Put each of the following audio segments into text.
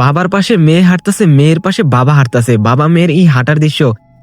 বাবার পাশে মেয়ে হাঁটতেছে, মেয়ের পাশে বাবা হাঁটতেছে। বাবা মেয়ের এই হাঁটার দৃশ্য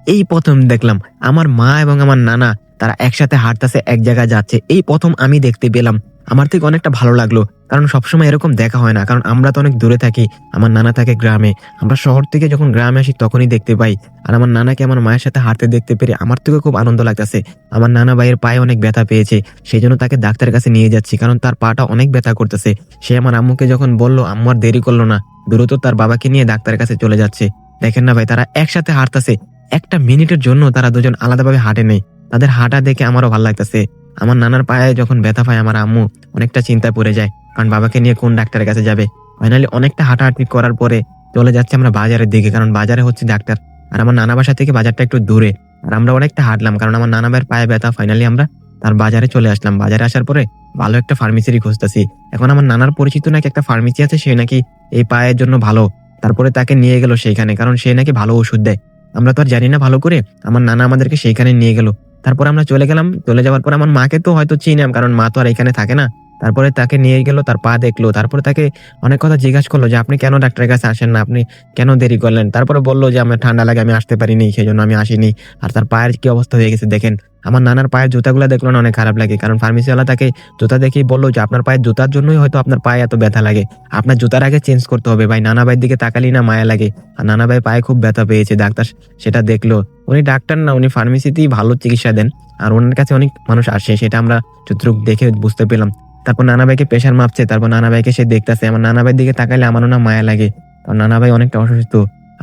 এই প্রথম দেখলাম। আমার মা এবং আমার নানা তারা একসাথে হাঁটতেছে, এক জায়গায় যাচ্ছে, এই প্রথম আমি দেখতে পেলাম। আমার থেকে অনেকটা ভালো লাগলো, কারণ সবসময় এরকম দেখা হয় না। কারণ আমরা তো অনেক দূরে থাকি, আমার নানা থাকে গ্রামে। আমরা শহর থেকে যখন গ্রামে আসি তখনই দেখতে পাই। আর আমার নানাকে আমার মায়ের সাথে হাঁটতে দেখতে পেরে আমার থেকে খুব আনন্দ লাগতেছে। আমার নানা ভাইয়ের পায়ে অনেক ব্যথা পেয়েছে, সেই জন্য তাকে ডাক্তারের কাছে নিয়ে যাচ্ছি, কারণ তার পাটা অনেক ব্যথা করতেছে। সে আমার আম্মুকে যখন বলল, আম্মু আর দেরি করলো না, দ্রুত তার বাবাকে নিয়ে ডাক্তারের কাছে চলে যাচ্ছে। দেখেন না ভাই, তারা একসাথে হাঁটতেছে, একটা মিনিটের জন্য তারা দুজন আলাদাভাবে হাঁটে নেই। তাদের হাঁটা দেখে আমারও ভালো লাগতেছে। আমার নানার পায়ে যখন ব্যথা পায় আমার আম্মু অনেকটা চিন্তায় পড়ে যায়, কারণ বাবাকে নিয়ে কোন ডাক্তারের কাছে যাবে। ফাইনালি অনেকটা হাঁটাহাঁটি করার পরে চলে যাচ্ছে আমরা বাজারের দিকে, কারণ বাজারে হচ্ছে ডাক্তার। আর আমার নানা বাসা থেকে বাজারটা একটু দূরে। আর আমরা অনেকটা হাঁটলাম, কারণ আমার নানা ভাইয়ের পায়ে ব্যথা। ফাইনালি আমরা তার বাজারে চলে আসলাম। বাজারে আসার পরে ভালো একটা ফার্মেসিরই খুঁজতেছি। এখন আমার নানার পরিচিত নাকি একটা ফার্মেসি আছে, সে নাকি এই পায়ের জন্য ভালো। তারপরে তাকে নিয়ে গেল সেইখানে, কারণ সে নাকি ভালো ওষুধ দেয়। আমরা তো আর জানি না ভালো করে, আমার নানা আমাদেরকে সেইখানে নিয়ে গেল। তারপর আমরা চলে গেলাম। চলে যাওয়ার পর আমার মাকে তো হয়তো চিনাম, কারণ মা তো আর এখানে থাকে না। তারপরে তাকে নিয়ে গেল, তার পা দেখলো। তারপরে তাকে অনেক কথা জিজ্ঞাসা করলো যে আপনি কেন ডাক্তারের কাছে আসেন না, আপনি কেন দেরি করলেন। তারপরে বললো যে আমার ঠান্ডা লাগে, আমি আসতে পারিনি, সেই জন্য আমি আসিনি। আর তার পায়ের কি অবস্থা হয়ে গেছে দেখেন। আমার নানার পায়ের জুতাগুলো দেখলো না, অনেক খারাপ লাগে, কারণ ফার্মেসিওয়ালা তাকে জুতা দেখেই বললো যে আপনার পায়ের জুতার জন্যই হয়তো আপনার পায়ে এত ব্যথা লাগে, আপনার জুতার আগে চেঞ্জ করতে হবে। ভাই, নানা ভাইয়ের দিকে তাকালি না মায়া লাগে। আর নানা ভাই পায়ে খুব ব্যথা পেয়েছে, ডাক্তার সেটা দেখলো। উনি ডাক্তার না, উনি ফার্মেসিতেই ভালো চিকিৎসা দেন। আর ওনার কাছে অনেক মানুষ আসে, সেটা আমরা যতটুকু দেখে বুঝতে পেলাম। তারপর নানা ভাইকে প্রেশার মাপছে, তারপর নানা ভাইকে সে দেখতেছে। আমার নানা ভাইয়ের দিকে তাকাইলে আমারও না মায়া লাগে, কারণ নানা ভাই অনেকটা অসুস্থ।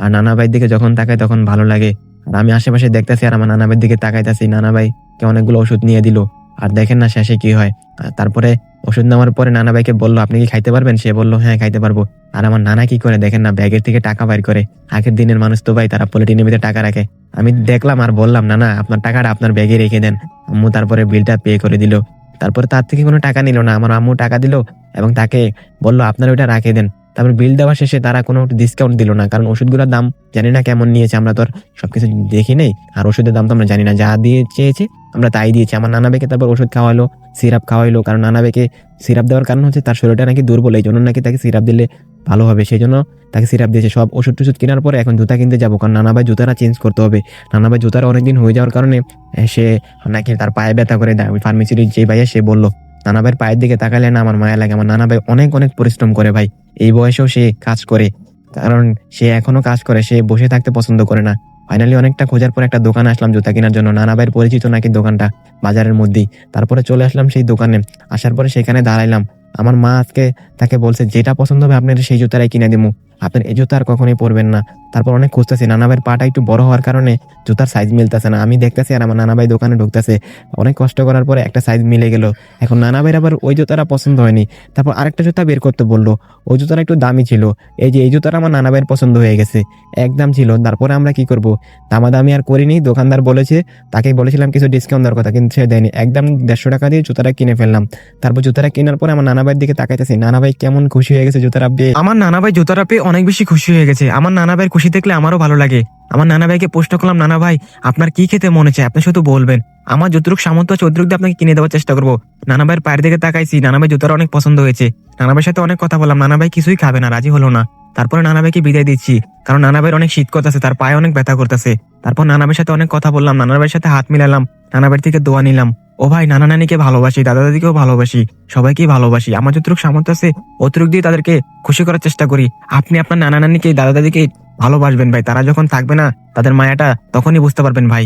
আর নানা ভাইয়ের দিকে যখন তাকাই তখন ভালো লাগে। আর আমি আশেপাশে দেখতেছি আর আমার নানা ভাইয়ের দিকে তাকাইতেছি। নানা ভাইকে অনেকগুলো ওষুধ নিয়ে দিল। আর দেখেন না শেষে কি হয়। তারপরে ওষুধ নেওয়ার পরে নানা ভাইকে বললো আপনি কি খাইতে পারবেন, সে বললো হ্যাঁ খাইতে পারবো। আর আমার নানা কি করে দেখেন না, ব্যাগের থেকে টাকা বাইর করে। আগের দিনের মানুষ তো ভাই, তারা পলিথিনের ভিতরে টাকা রাখে। আমি দেখলাম আর বললাম নানা আপনার টাকাটা আপনার ব্যাগে রেখে দেন। আম্মু তারপরে বিলটা পে করে দিল। তারপরে তার থেকে কোনো টাকা নিল না, আমার আম্মু টাকা দিল এবং তাকে বললো আপনার ওইটা রাখে দেন। তারপর বিল দেওয়া শেষে তারা কোনো ডিসকাউন্ট দিল না, কারণ ওষুধগুলোর দাম জানি না কেমন নিয়েছে, আমরা তো আর সবকিছু দেখি নেই। আর ওষুধের দাম তো আমরা জানি না, যা দিয়ে চেয়েছে আমরা তাই দিয়েছি। আমার নানা ভাইকে তারপর ওষুধ খাওয়াইলো, সিরাপ খাওয়াইলো, কারণ নানা ভাইকে সিরাপ দেওয়ার কারণ হচ্ছে তার শরীরটা নাকি দুর্বল, এই জন্য নাকি তাকে সিরাপ দিলে ভালো হবে, সেই জন্য তাকে সিরাপ দিয়েছে। সব ওষুধ টষুধ কেনার পরে এখন জুতা কিনতে যাবো, কারণ নানা ভাই জুতাটা চেঞ্জ করতে হবে। নানা ভাই জুতার অনেকদিন হয়ে যাওয়ার কারণে সে নাকি তার পায়ে ব্যথা করে দেয়। ওই ফার্মেসির যে ভাইয়া সে বললো। নানা ভাইয়ের পায়ের দিকে তাকালে না আমার মায়া লাগে। আমার নানা ভাই অনেক অনেক পরিশ্রম করে ভাই, এই বয়সেও সে কাজ করে, কারণ সে এখনো কাজ করে, সে বসে থাকতে পছন্দ করে না। ফাইনালি অনেকটা খোঁজার পর একটা দোকানে আসলাম জুতা কেনার জন্য। নানা ভাইয়ের পরিচিত নাকি দোকানটা বাজারের মধ্যেই। তারপরে চলে আসলাম সেই দোকানে। আসার পরে সেখানে দাঁড়াইলাম। আমার মা আজকে তাকে বলছে যেটা পছন্দ হবে আপনার সেই জুতারাই কিনে দিমু, আপনার এই জুতা আর কখনোই পরবেন না। তারপর অনেক খুঁজতেছি, নানা ভাইয়ের পাটা একটু বড় হওয়ার কারণে জুতার সাইজ মিলতেছে না। আমি দেখতেছি আর আমার নানা ভাই দোকানে ঢুকতেছে। অনেক কষ্ট করার পরে একটা সাইজ মিলে গেল। এখন নানা ভাইয়ের আবার ওই জুতাটা পছন্দ হয়নি। তারপর আরেকটা জুতা বের করতে বললো, ওই জুতাটা একটু দামি ছিল। এই যে এই জুতাটা আমার নানা ভাইয়ের পছন্দ হয়ে গেছে, একদম ছিল। তারপরে আমরা কি করব, দামাদামি আর করিনি। দোকানদার বলেছে, তাকে বলেছিলাম কিছু ডিসকাউন্ট দেওয়ার কথা, কিন্তু সে দেয়নি। একদম 150 টাকা দিয়ে জুতাটা কিনে ফেললাম। তারপর জুতাটা কেনার পরে আমার নানা ভাইয়ের দিকে তাকাইতেছি, নানা ভাই কেমন খুশি হয়ে গেছে জুতাটা পেয়ে। আমার নানা ভাই জুতাটা পেয়ে অনেক বেশি খুশি হয়ে গেছে। আমার নানা ভাইয়ের খুশি দেখলে আমারও ভালো লাগে। আমার নানা ভাইকে প্রশ্ন করলাম, নানা ভাই আপনার কি খেতে মনে চায়, আপনি শুধু বলবেন, আমার যতটুকু সামর্থ্য আছে অতটুকু দিয়ে আপনাকে কিনে দেওয়ার চেষ্টা করবো। নানা ভাইয়ের পায়ের দিকে তাকাইছি, নানা ভাই জুতাটা অনেক পছন্দ হয়েছে। নানা ভাইয়ের সাথে অনেক কথা বললাম, নানা ভাই কিছুই খাবে না, রাজি হলো না। তারপরে নানা ভাইকে বিদায় দিচ্ছি, কারণ নানা ভাইয়ের অনেক শীত করতেছে, তার পায়ে অনেক ব্যথা করতেছে। তারপর নানা ভাইয়ের সাথে অনেক কথা বললাম, নানা ভাইয়ের সাথে হাত মিলালাম, নানা ভাইয়ের থেকে দোয়া নিলাম। ও ভাই, নানা নানিকে ভালোবাসি, দাদা দাদিকেও ভালোবাসি, সবাইকেই ভালোবাসি। আমার যতটুকু সামর্থ্য আছে অতটুকু দিয়ে তাদেরকে খুশি করার চেষ্টা করি। আপনি আপনার নানা নানিকে, দাদা দাদিকে ভালোবাসবেন ভাই, তারা যখন থাকবে না তাদের মায়াটা তখনই বুঝতে পারবেন ভাই।